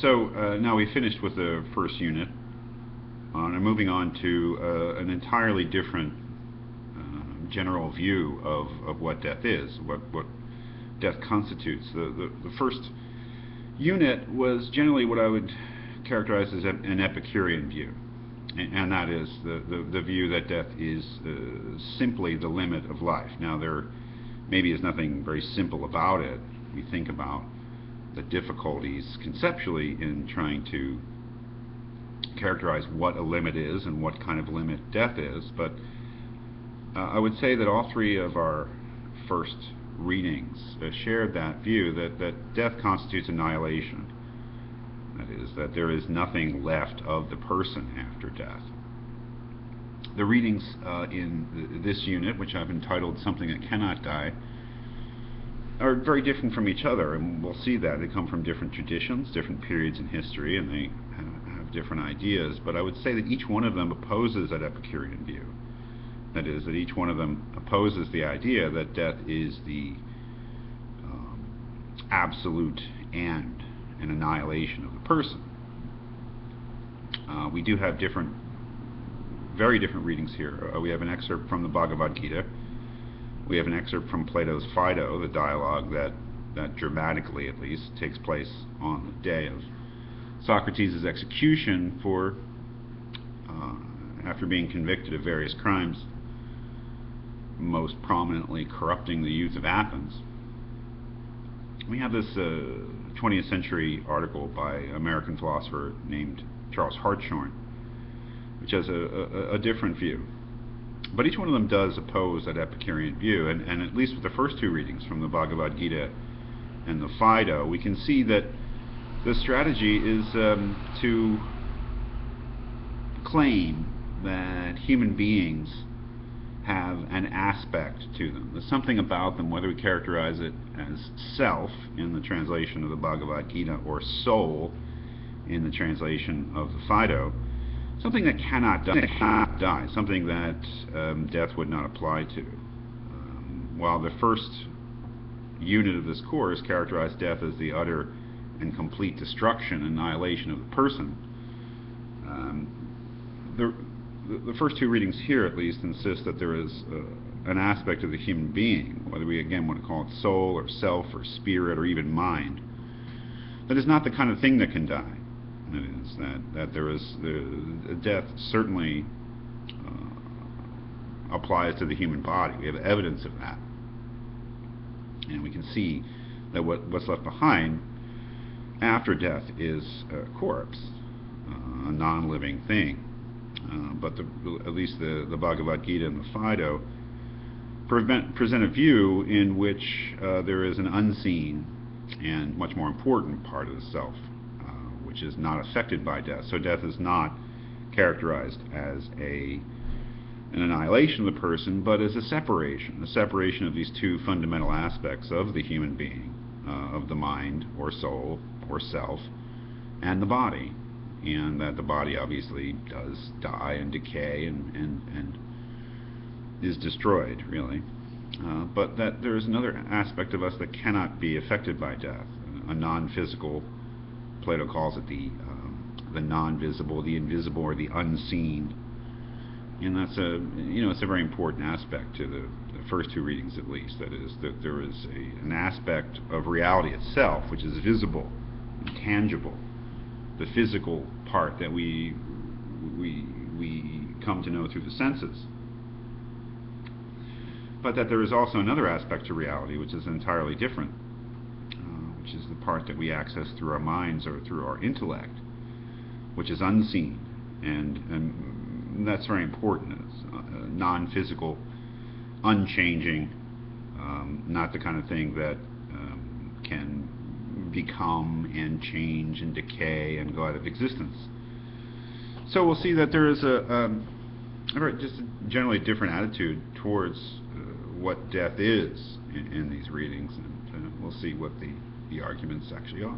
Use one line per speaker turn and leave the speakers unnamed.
Now we finished with the first unit, and moving on to an entirely different general view of what death is, what death constitutes. The first unit was generally what I would characterize as an Epicurean view, and that is the view that death is simply the limit of life. Now there maybe is nothing very simple about it. We think about the difficulties conceptually in trying to characterize what a limit is and what kind of limit death is, but I would say that all three of our first readings shared that view that death constitutes annihilation. That is, that there is nothing left of the person after death. The readings in this unit, which I've entitled Something That Cannot Die, are very different from each other, and we'll see that. They come from different traditions, different periods in history, and they have different ideas, but I would say that each one of them opposes that Epicurean view. That is, that each one of them opposes the idea that death is the absolute end and annihilation of the person. We do have very different readings here. We have an excerpt from the Bhagavad Gita. We have an excerpt from Plato's Phaedo, the dialogue that dramatically, at least, takes place on the day of Socrates' execution for, after being convicted of various crimes, most prominently corrupting the youth of Athens. We have this 20th century article by an American philosopher named Charles Hartshorne, which has a different view. But each one of them does oppose that Epicurean view, and at least with the first two readings from the Bhagavad Gita and the Phaedo, we can see that the strategy is to claim that human beings have an aspect to them. There's something about them, whether we characterize it as self in the translation of the Bhagavad Gita or soul in the translation of the Phaedo, something that cannot die, something that death would not apply to. While the first unit of this course characterized death as the utter and complete destruction, annihilation of the person, the first two readings here at least insist that there is an aspect of the human being, whether we again want to call it soul or self or spirit or even mind, that is not the kind of thing that can die. That is, that there is death certainly applies to the human body. We have evidence of that, and we can see that what's left behind after death is a corpse, a non-living thing. But at least the Bhagavad Gita and the Phaedo present a view in which there is an unseen and much more important part of the self, which is not affected by death. So death is not characterized as an annihilation of the person, but as a separation of these two fundamental aspects of the human being, of the mind or soul or self, and the body. And that the body obviously does die and decay and is destroyed, really. But that there is another aspect of us that cannot be affected by death, a non-physical. Plato calls it the non-visible, the invisible, or the unseen. And that's it's a very important aspect to the first two readings, at least. That is, that there is an aspect of reality itself which is visible, intangible, the physical part that we come to know through the senses. But that there is also another aspect to reality which is entirely different, which is the part that we access through our minds or through our intellect, which is unseen, and that's very important. It's non-physical, unchanging, not the kind of thing that can become and change and decay and go out of existence. So we'll see that there is just a generally different attitude towards what death is in these readings, and we'll see what the arguments actually are.